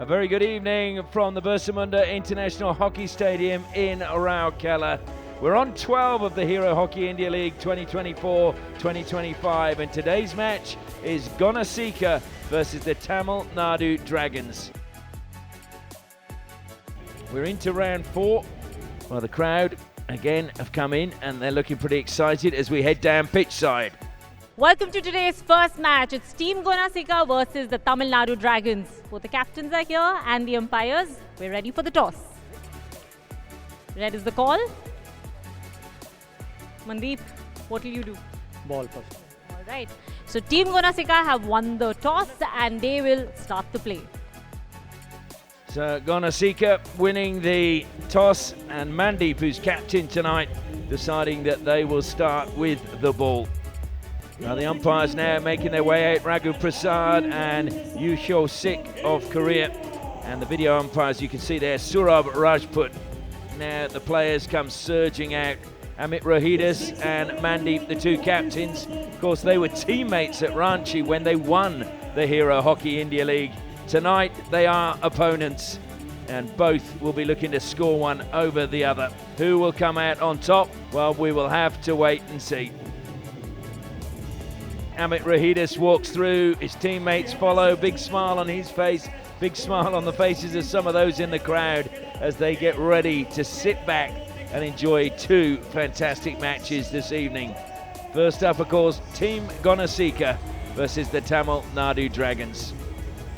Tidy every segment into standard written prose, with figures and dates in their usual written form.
A very good evening from the Bursamunda International Hockey Stadium in Rourkela. We're on 12 of the Hero Hockey India League 2024-2025, and today's match is Gonasika versus the Tamil Nadu Dragons. We're into round 4. Well, the crowd again have come in and they're looking pretty excited as we head down pitch side. Welcome to today's first match. It's Team Gonasika versus the Tamil Nadu Dragons. Both the captains are here and the umpires. We're ready for the toss. Red is the call. Mandeep, what will you do? Ball first. All right. So Team Gonasika have won the toss and they will start the play. So Gonasika winning the toss, and Mandeep, who's captain tonight, deciding that they will start with the ball. Now the umpires now making their way out, Raghu Prasad and Yusho Sik of Korea. And the video umpires, you can see there, Surabh Rajput. Now the players come surging out. Amit Rohidis and Mandeep, the two captains. Of course, they were teammates at Ranchi when they won the Hero Hockey India League. Tonight, they are opponents, and both will be looking to score one over the other. Who will come out on top? Well, we will have to wait and see. Amit Rohidis walks through, his teammates follow, big smile on his face, big smile on the faces of some of those in the crowd as they get ready to sit back and enjoy two fantastic matches this evening. First up, of course, Team Gonasika versus the Tamil Nadu Dragons.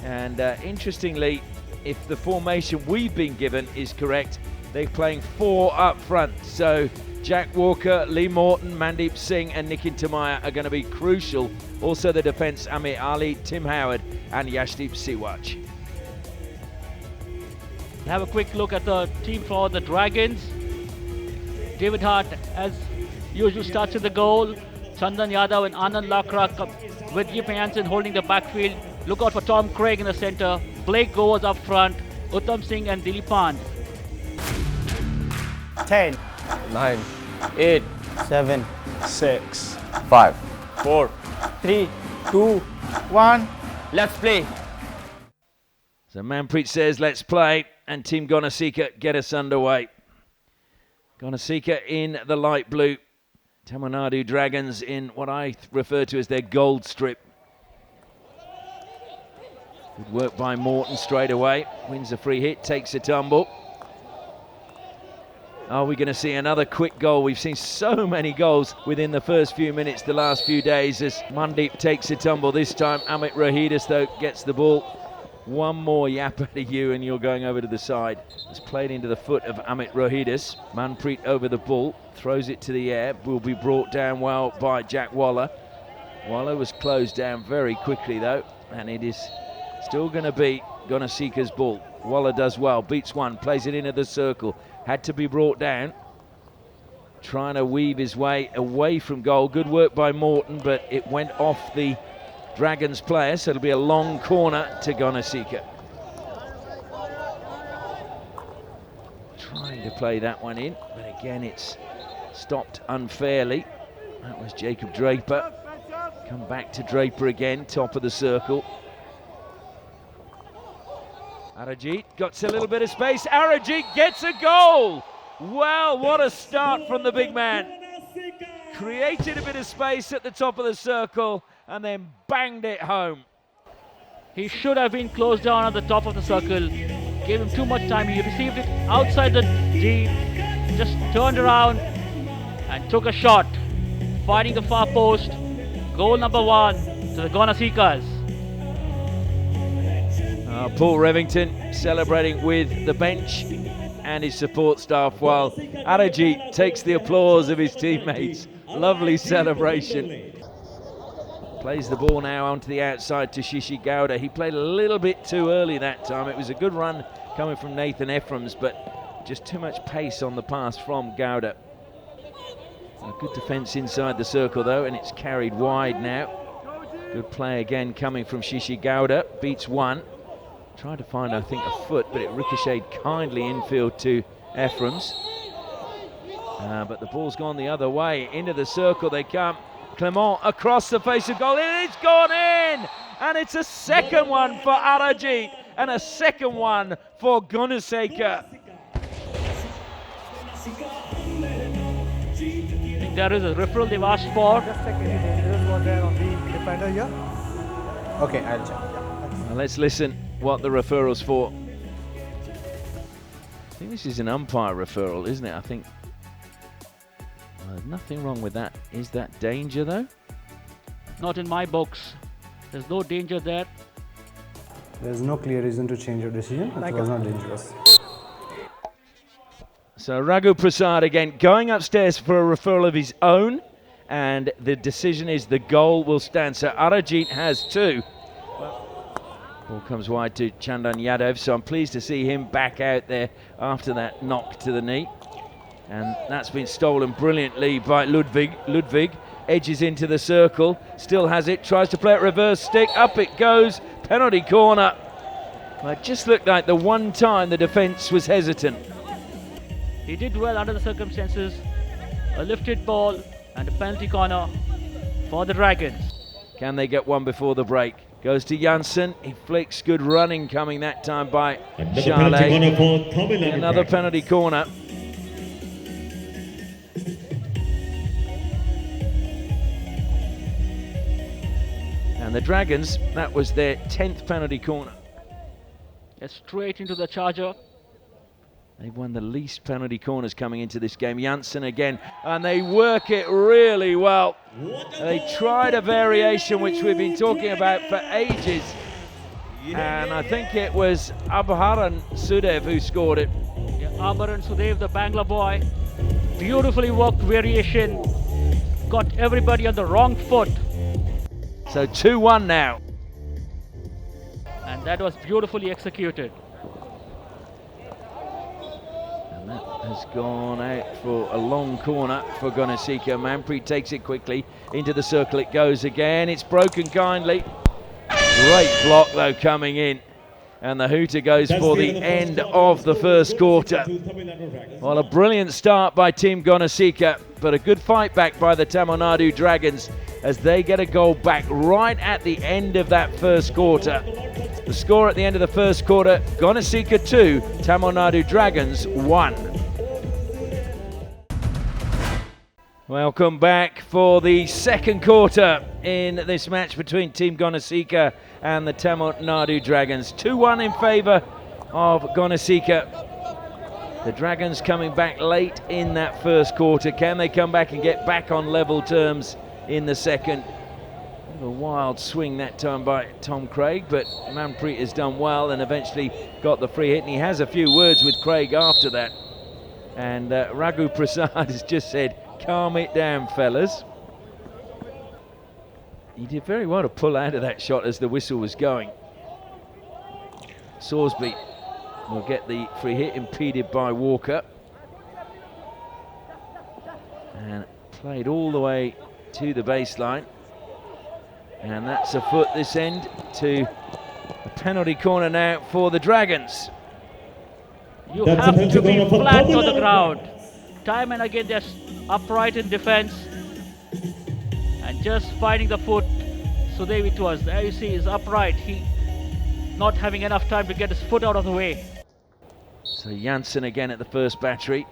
And interestingly, if the formation we've been given is correct, they're playing 4 up front. So Jack Walker, Lee Morton, Mandeep Singh and Nitin Tamaya are going to be crucial. Also the defence, Amir Ali, Tim Howard and Yashdeep Siwach. Have a quick look at the team for the Dragons. David Hart, as usual, starts with the goal. Chandan Yadav and Anand Lakra with Yip Hansen holding the backfield. Look out for Tom Craig in the center. Blake Goers up front. Uttam Singh and Dilipan. 10, 9, 8, 7, 6, 5, 4. 3, 2, 1. Let's play. So Manpreet says, let's play, and Team Gonasika get us underway. Gonasika in the light blue. Tamil Nadu Dragons in what I refer to as their gold strip. Good work by Morton straight away. Wins a free hit, takes a tumble. Are we going to see another quick goal? We've seen so many goals within the first few minutes the last few days as Mandeep takes a tumble. This time Amit Rohidis, though, gets the ball. One more yapper to you and you're going over to the side. It's played into the foot of Amit Rohidis. Manpreet over the ball, throws it to the air. Will be brought down well by Jack Waller. Waller was closed down very quickly though, and it is still going to be Gonasika's ball. Waller does well, beats one, plays it into the circle. Had to be brought down. Trying to weave his way away from goal. Good work by Morton, but it went off the Dragons player, so it'll be a long corner to Gonasika. Trying to play that one in, but again it's stopped unfairly. That was Jacob Draper. Come back to Draper again, top of the circle. Arajit got a little bit of space. Arajit gets a goal. Well, what a start from the big man. Created a bit of space at the top of the circle and then banged it home. He should have been closed down at the top of the circle. Gave him too much time. He received it outside the D. Just turned around and took a shot. Fighting the far post. Goal number 1 to the Gonasikas. Paul Revington celebrating with the bench and his support staff while Arajit takes the applause of his teammates. Lovely celebration. Plays the ball now onto the outside to Shishi Gowda. He played a little bit too early that time. It was a good run coming from Nathan Ephraim's, but just too much pace on the pass from Gowda. A good defence inside the circle though, and it's carried wide now. Good play again coming from Shishi Gowda. Beats one. Tried to find, I think, a foot, but it ricocheted kindly infield to Ephraim's. But the ball's gone the other way. Into the circle they come. Clement across the face of goal. It's gone in! And it's a second one for Arajit. and a second one for Gonasika. There is a referral they've asked for. Just check any dangerous was there on the defender here. Okay, I'll check. Now let's listen what the referral's for. I think this is an umpire referral, isn't it? I think there's nothing wrong with that. Is that danger though? Not in my books. There's no danger there. There's no clear reason to change your decision. It was not dangerous. So Raghu Prasad again going upstairs for a referral of his own, and the decision is the goal will stand. So Arajit has two. Ball comes wide to Chandan Yadav, so I'm pleased to see him back out there after that knock to the knee. And that's been stolen brilliantly by Ludwig. Ludwig edges into the circle, still has it, tries to play it reverse stick, up it goes, penalty corner. Well, it just looked like the one time the defence was hesitant. He did well under the circumstances. A lifted ball and a penalty corner for the Dragons. Can they get one before the break? Goes to Janssen, he flicks, good running coming that time by Charlet. Another penalty corner. And the Dragons, that was their 10th penalty corner. Straight into the charger. They've won the least penalty corners coming into this game. Janssen again, and they work it really well. They tried a variation which we've been talking about for ages. And I think it was Abharan Sudev who scored it. Yeah, Abharan Sudev, the Bangla boy. Beautifully worked variation. Got everybody on the wrong foot. So 2-1 now. And that was beautifully executed. And that has gone out for a long corner for Gonasika. Manpreet takes it quickly. Into the circle it goes again. It's broken kindly. Great block though coming in. And the hooter goes for the end of the first quarter. Well, a brilliant start by Team Gonasika, but a good fight back by the Tamil Nadu Dragons as they get a goal back right at the end of that first quarter. The score at the end of the first quarter, Gonasika 2, Tamil Nadu Dragons 1. Welcome back for the second quarter in this match between Team Gonasika and the Tamil Nadu Dragons. 2-1 in favour of Gonasika. The Dragons coming back late in that first quarter. Can they come back and get back on level terms in the second? A wild swing that time by Tom Craig, but Manpreet has done well and eventually got the free hit, and he has a few words with Craig after that. And Raghu Prasad has just said, calm it down, fellas. He did very well to pull out of that shot as the whistle was going. Sorsby will get the free hit, impeded by Walker. And played all the way to the baseline. And that's a foot this end to a penalty corner now for the Dragons. You have to be flat on the ground. Time and again they're upright in defense. And just finding the foot. So there it was. There you see he's upright. He not having enough time to get his foot out of the way. So Janssen again at the first battery.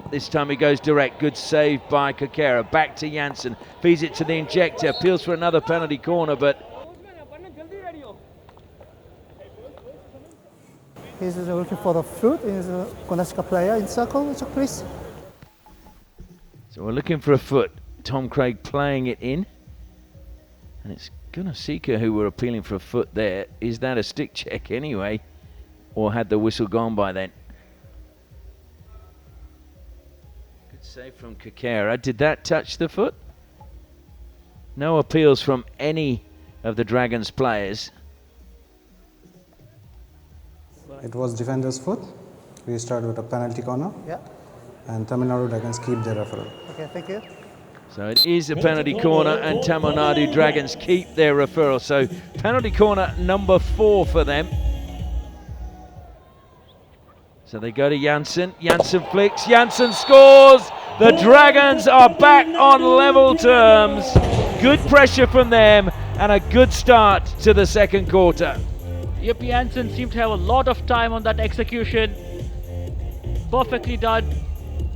This time he goes direct. Good save by Kakera. Back to Janssen. Feeds it to the injector. Appeals for another penalty corner, but He's looking for the foot. He's a Gonasika player in circle, please. so we're looking for a foot. Tom Craig playing it in. And it's Gonasika who were appealing for a foot there. Is that a stick check anyway? Or had the whistle gone by then? Good save from Kakera. Did that touch the foot? No appeals from any of the Dragons players. It was defender's foot. We start with a penalty corner. Yeah. And Tamil Nadu Dragons keep their referral. Okay, thank you. So it is a penalty corner and Tamil Nadu Dragons keep their referral. So penalty corner number 4 for them. So they go to Janssen. Janssen flicks. Janssen scores. The Dragons are back on level terms. Good pressure from them and a good start to the second quarter. Yip Janssen seemed to have a lot of time on that execution. Perfectly done.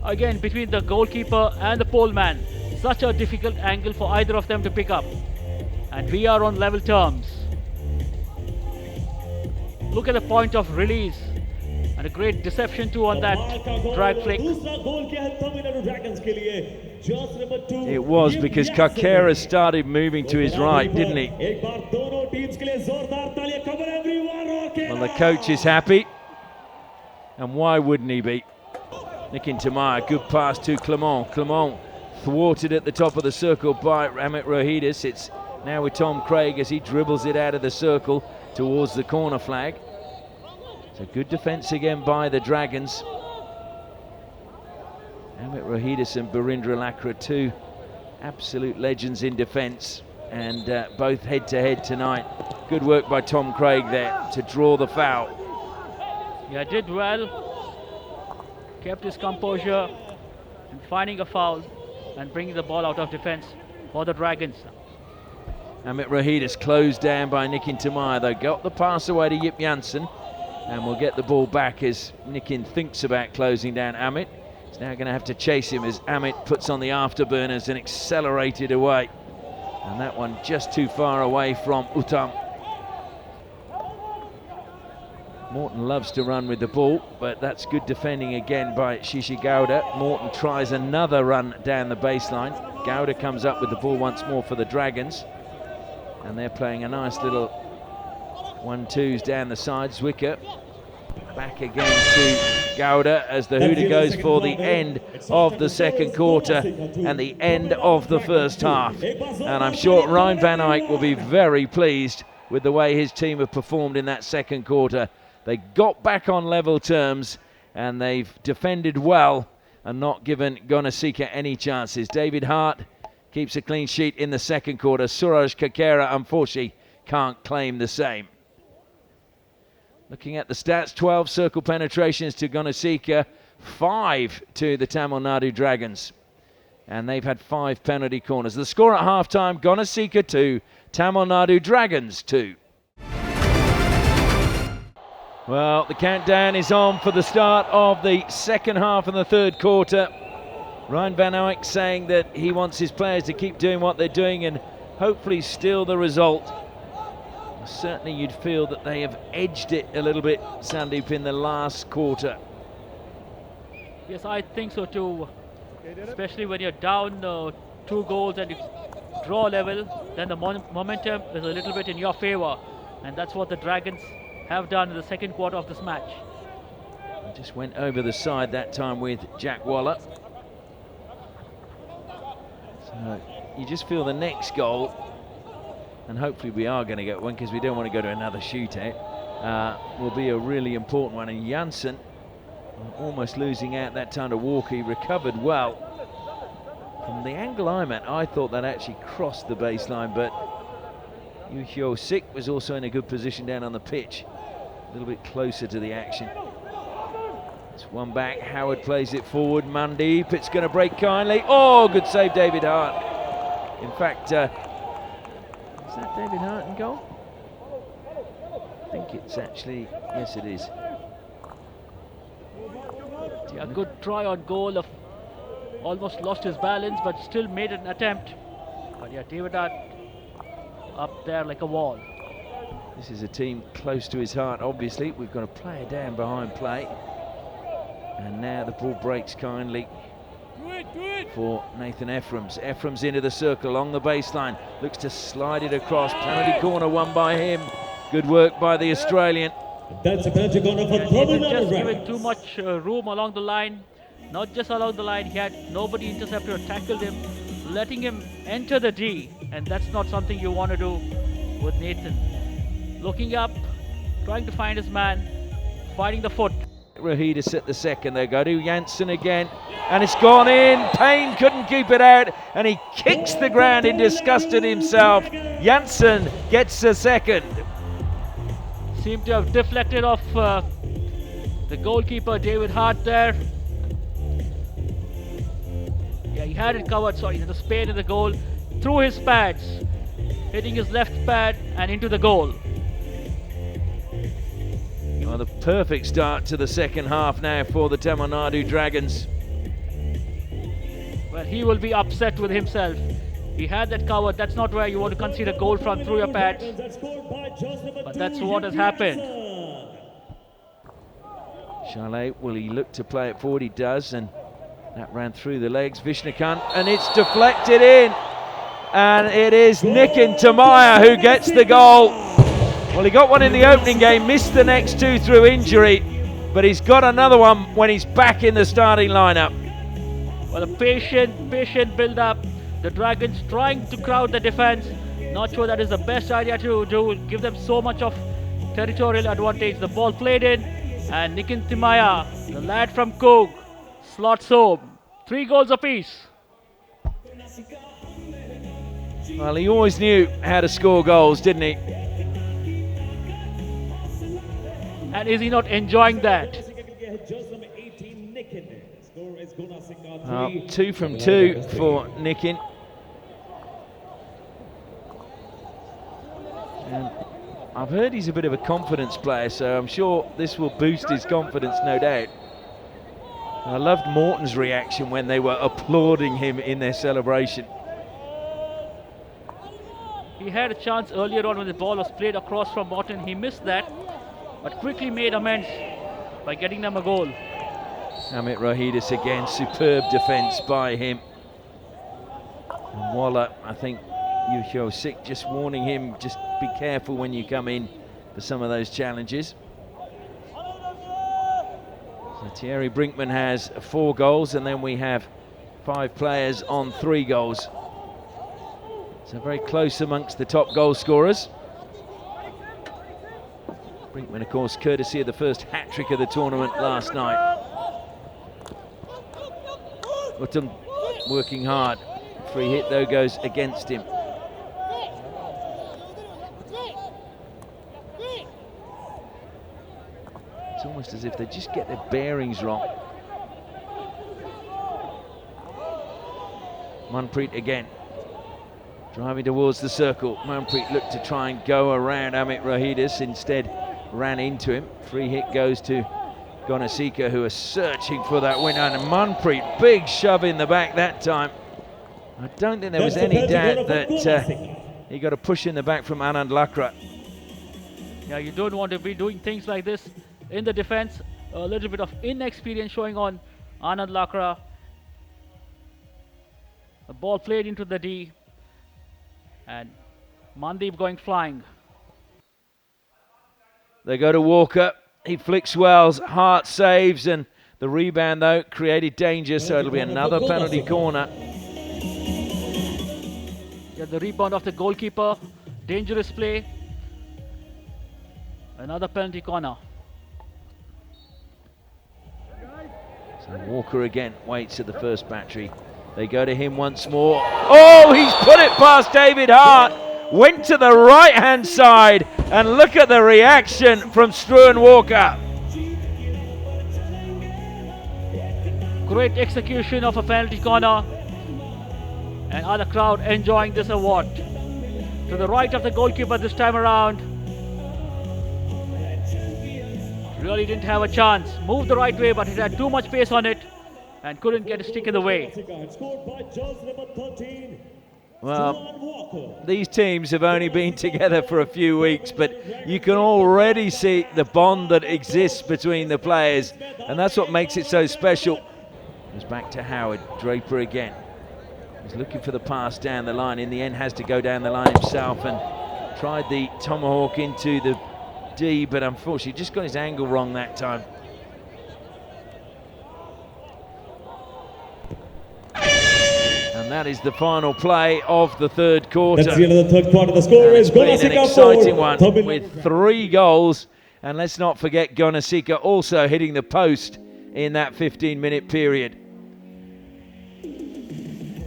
Again, between the goalkeeper and the pole man. Such a difficult angle for either of them to pick up. And we are on level terms. Look at the point of release. And a great deception too on that drag flick. It was because Kakera started moving to his right, didn't he? Well, the coach is happy. And why wouldn't he be? Nikin Tamaya, good pass to Clement. Clement thwarted at the top of the circle by Amit Rohidis. It's now with Tom Craig as he dribbles it out of the circle towards the corner flag. It's a good defence again by the Dragons. Amit Rohidis and Barindra Lakra, two absolute legends in defence, and both head-to-head tonight. Good work by Tom Craig there to draw the foul. Yeah, did well. Kept his composure and finding a foul and bringing the ball out of defence for the Dragons. Amit Rohidis closed down by Nikin Tamaya. They got the pass away to Yip Janssen, and we'll get the ball back as Nikin thinks about closing down Amit. He's now going to have to chase him as Amit puts on the afterburners and accelerated away. And that one just too far away from Uttam. Morton loves to run with the ball, but that's good defending again by Shishi Gowda. Morton tries another run down the baseline. Gowda comes up with the ball once more for the Dragons. And they're playing a nice little 1-2s down the side. Zwicker back again to Gowda as the hooter goes for the end of the second quarter and the end of the first half. And I'm sure Ryan van Eyck will be very pleased with the way his team have performed in that second quarter. They got back on level terms and they've defended well and not given Gonasika any chances. David Hart keeps a clean sheet in the second quarter. Suraj Kakera, unfortunately, can't claim the same. Looking at the stats, 12 circle penetrations to Gonasika, 5 to the Tamil Nadu Dragons. And they've had 5 penalty corners. The score at half-time, Gonasika 2, Tamil Nadu Dragons 2. Well, the countdown is on for the start of the second half and the third quarter. Ryan van Eyck saying that he wants his players to keep doing what they're doing and hopefully steal the result. Certainly you'd feel that they have edged it a little bit, Sandeep, in the last quarter. Yes, I think so too. Especially when you're down 2 goals and you draw level, then the momentum is a little bit in your favour. And that's what the Dragons have done in the second quarter of this match. Just went over the side that time with Jack Waller. So you just feel the next goal, and hopefully we are going to get one because we don't want to go to another shootout, will be a really important one. And Janssen almost losing out that time to Walker. He recovered well. From the angle I'm at, I thought that actually crossed the baseline, but Yu Hyo Sik was also in a good position down on the pitch, a little bit closer to the action. It's one back, Howard plays it forward, Mandeep, it's going to break kindly. Oh, good save, David Hart. In fact, is that David Hart in goal? I think it's actually, yes it is. Yeah, good try on goal, of almost lost his balance but still made an attempt. But yeah, David Hart up there like a wall. This is a team close to his heart, obviously. We've got a player down behind play. And now the ball breaks kindly for Nathan Ephraim's. Ephraim's into the circle along the baseline. Looks to slide it across. Penalty corner won by him. Good work by the Australian. That's a penalty corner for He was just given too much room along the line. Not just along the line, he had nobody intercepted or tackled him, letting him enter the D. And that's not something you want to do with Nathan. Looking up, trying to find his man, fighting the foot. Rohidis at the second. They go to Janssen again, and it's gone in. Payne couldn't keep it out, and he kicks the ground in disgust at himself. Janssen gets a second. Seemed to have deflected off the goalkeeper David Hart there. Yeah, he had it covered, sorry, the spade in the goal, through his pads, hitting his left pad and into the goal. Well, the perfect start to the second half now for the Tamil Nadu Dragons. Well, he will be upset with himself. He had that cover. That's not where you want to concede a goal from through your pads. But that's what has happened. Chalet, will he look to play it forward? He does, and that ran through the legs. Vishnukant, and it's deflected in. And it is Nikin Tamaya who gets the goal. Well, he got one in the opening game, missed the next two through injury, but he's got another one when he's back in the starting lineup. Well, a patient build-up. The Dragons trying to crowd the defense. Not sure that is the best idea to do. Give them so much of territorial advantage. The ball played in, and Nikin Timaya, the lad from Coog, slots home. 3 goals apiece. Well, he always knew how to score goals, didn't he? And is he not enjoying that? 2 from 2 for Nikin. And I've heard he's a bit of a confidence player, so I'm sure this will boost his confidence, no doubt. I loved Morton's reaction when they were applauding him in their celebration. He had a chance earlier on when the ball was played across from Morton. He missed that, but quickly made amends by getting them a goal. Amit Rohidis again, superb defence by him. And Waller, I think Yuhyo Sik just warning him, just be careful when you come in for some of those challenges. So Thierry Brinkman has 4 goals, and then we have 5 players on 3 goals. So very close amongst the top goal scorers. Brinkman, of course, courtesy of the first hat-trick of the tournament last night. Uttam working hard. Free hit, though, goes against him. It's almost as if they just get their bearings wrong. Manpreet again, driving towards the circle. Manpreet looked to try and go around Amit Rohidis, instead ran into him. Free hit goes to Gonasika, who are searching for that winner. And Manpreet, big shove in the back that time. I don't think there was any doubt that he got a push in the back from Anand Lakra. Yeah, you don't want to be doing things like this in the defense. A little bit of inexperience showing on Anand Lakra. The ball played into the D, and Mandeep going flying. They go to Walker. He flicks Wells, Hart saves, and the rebound, though, created danger, so it'll be another penalty corner. Yeah, the rebound of the goalkeeper. Dangerous play. Another penalty corner. So Walker again waits at the first battery. They go to him once more. Oh, he's put it past David Hart. Went to the right-hand side, and look at the reaction from Struan Walker. Great execution of a penalty corner, and other crowd enjoying this award. To the right of the goalkeeper this time around. Really didn't have a chance. Moved the right way, but it had too much pace on it and couldn't get a stick in the way. Well, these teams have only been together for a few weeks, but you can already see the bond that exists between the players, and that's what makes it so special. Goes back to Howard. Draper again. He's looking for the pass down the line. In the end, has to go down the line himself and tried the tomahawk into the D, but unfortunately just got his angle wrong that time. And that is the final play of the third quarter. That's the end of the third quarter. The score is Gonasika, an exciting one Tamil with 3 goals. And let's not forget Gonasika also hitting the post in that 15-minute period.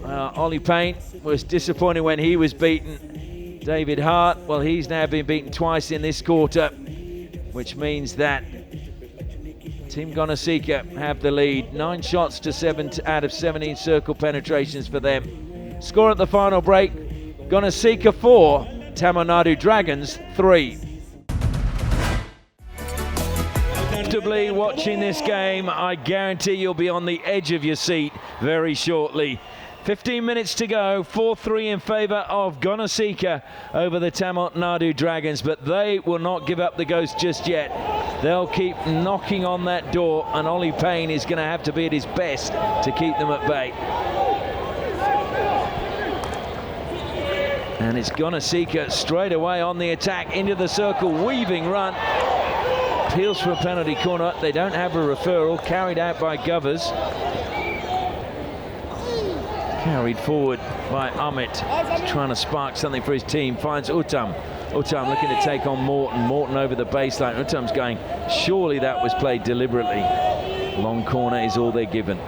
Ollie Payne was disappointed when he was beaten. David Hart, well, he's now been beaten twice in this quarter, which means that Team Gonasika have the lead. 9 shots to 7 out of 17 circle penetrations for them. Score at the final break, Gonasika 4, Tamil Nadu Dragons 3. comfortably watching this game. I guarantee you'll be on the edge of your seat very shortly. 15 minutes to go, 4-3 in favour of Gonasika over the Tamil Nadu Dragons, but they will not give up the ghost just yet. They'll keep knocking on that door, and Ollie Payne is going to have to be at his best to keep them at bay. And it's Gonasika straight away on the attack into the circle, weaving run. Appeals for a penalty corner. They don't have a referral, carried out by Govers. Carried forward by Amit, trying to spark something for his team. Finds Uttam. Uttam looking to take on Morton. Morton over the baseline. Uttam's going, surely that was played deliberately. Long corner is all they're given.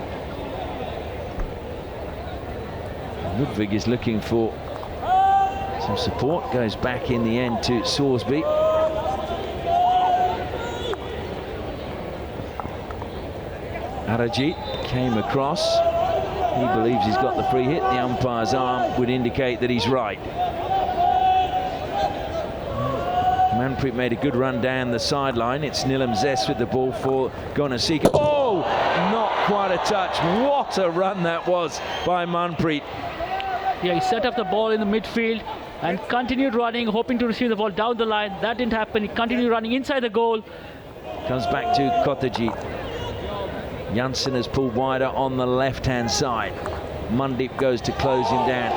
Ludwig is looking for some support. Goes back in the end to Sorsby. Arajit came across. He believes he's got the free hit. The umpire's arm would indicate that he's right. Manpreet made a good run down the sideline. It's Nilam Zes with the ball for Gonasika. Oh, not quite a touch. What a run that was by Manpreet. Yeah, he set up the ball in the midfield and continued running, hoping to receive the ball down the line. That didn't happen. He continued running inside the goal. Comes back to Kotajit. Janssen has pulled wider on the left-hand side. Mundeep goes to close him down.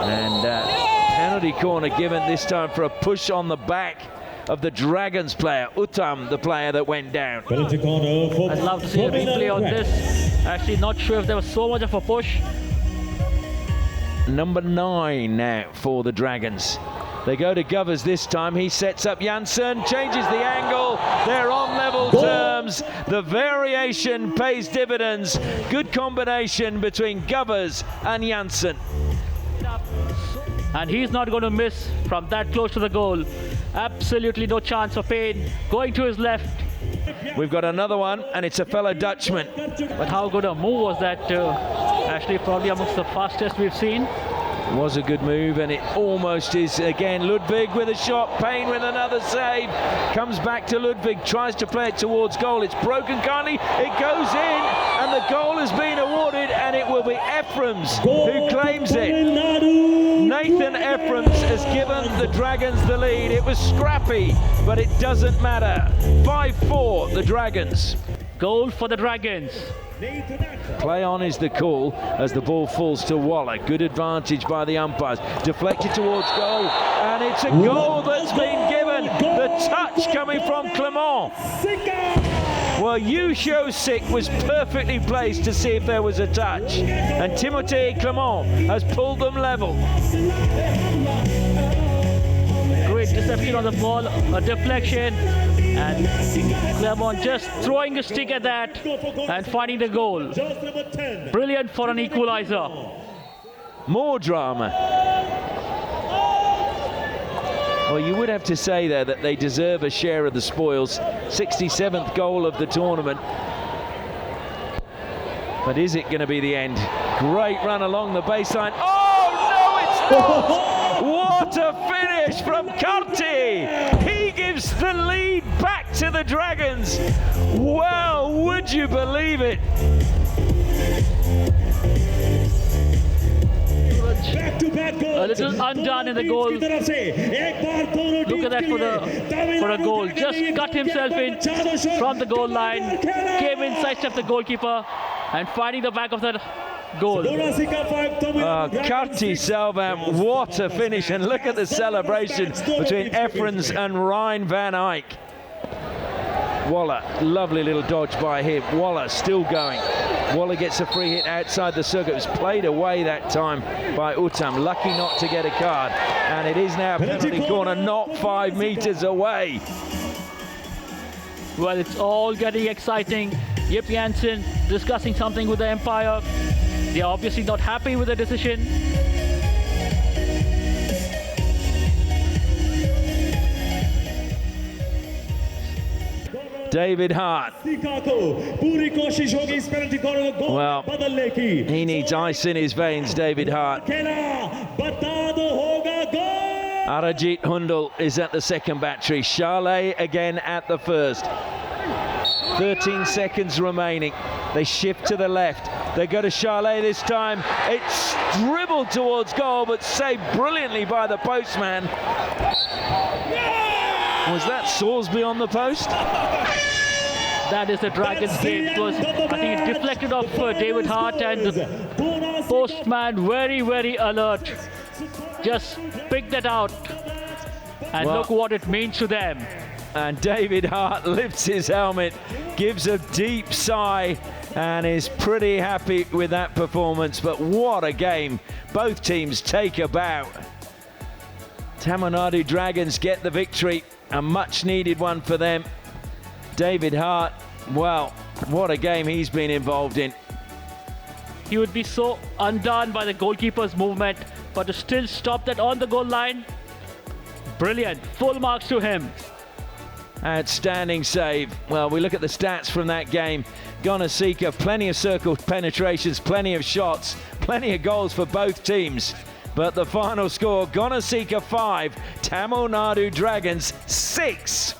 And penalty corner given this time for a push on the back of the Dragons player. Uttam, the player that went down. Penalty corner for I'd love to see a replay on this. Actually, not sure if there was so much of a push. Number 9 now for the Dragons. They go to Govers this time. He sets up Janssen, changes the angle. They're on level terms. The variation pays dividends. Good combination between Govers and Janssen. And he's not going to miss from that close to the goal. Absolutely no chance of Payne going to his left. We've got another one, and it's a fellow Dutchman. But how good a move was that? Actually, probably amongst the fastest we've seen. Was a good move, and it almost is again. Ludwig with a shot, Payne with another save. Comes back to Ludwig, tries to play it towards goal. It's broken kindly, it goes in, and the goal has been awarded, and it will be Ephraim's who claims it. Nathan Ephraim's has given the Dragons the lead. It was scrappy, but it doesn't matter. 5-4, the Dragons. Goal for the Dragons. Play on is the call as the ball falls to Waller. Good advantage by the umpires. Deflected towards goal, and it's a goal that's been given. The touch coming from Clement. Well, Yusho Sik was perfectly placed to see if there was a touch, and Timothée Clement has pulled them level. Great deception on the ball, a deflection, and Clement just throwing a stick at that and finding the goal. Brilliant for an equalizer. More drama. Well, you would have to say there that they deserve a share of the spoils. 67th goal of the tournament. But is it going to be the end? Great run along the baseline. Oh, no, it's not! What a finish from Karti! He gives the lead back to the Dragons. Well, would you believe it? A little undone in the goal. Look at that for a goal. Just cut himself in from the goal line. Came inside, stepped the goalkeeper, and finding the back of the goal. Karti Selvam, what a finish, and look at the celebration between Ephraim's and Ryan van Eyck. Waller, lovely little dodge by him. Waller still going. Waller gets a free hit outside the circuit. It was played away that time by Uttam. Lucky not to get a card. And it is now a penalty corner, not 5 meters away. Well, it's all getting exciting. Yip Janssen discussing something with the umpire. They are obviously not happy with the decision. David Hart. Well, he needs ice in his veins, David Hart. Arajit Hundal is at the second battery. Charlet again at the first. 13 seconds remaining. They shift to the left. They go to Charlet this time. It's dribbled towards goal, but saved brilliantly by the postman. Was that Salisbury on the post? That is the Dragons game. It was, I think it deflected off David Hart, and the postman very, very alert. Just picked that out. And Well, look what it means to them. And David Hart lifts his helmet, gives a deep sigh, and is pretty happy with that performance. But what a game. Both teams take a bow. Tamil Nadu Dragons get the victory, a much needed one for them. David Hart, well, what a game he's been involved in. He would be so undone by the goalkeeper's movement, but to still stop that on the goal line, brilliant. Full marks to him. Outstanding save. Well, we look at the stats from that game. Gonasika, plenty of circle penetrations, plenty of shots, plenty of goals for both teams. But the final score, Gonasika 5, Tamil Nadu Dragons 6.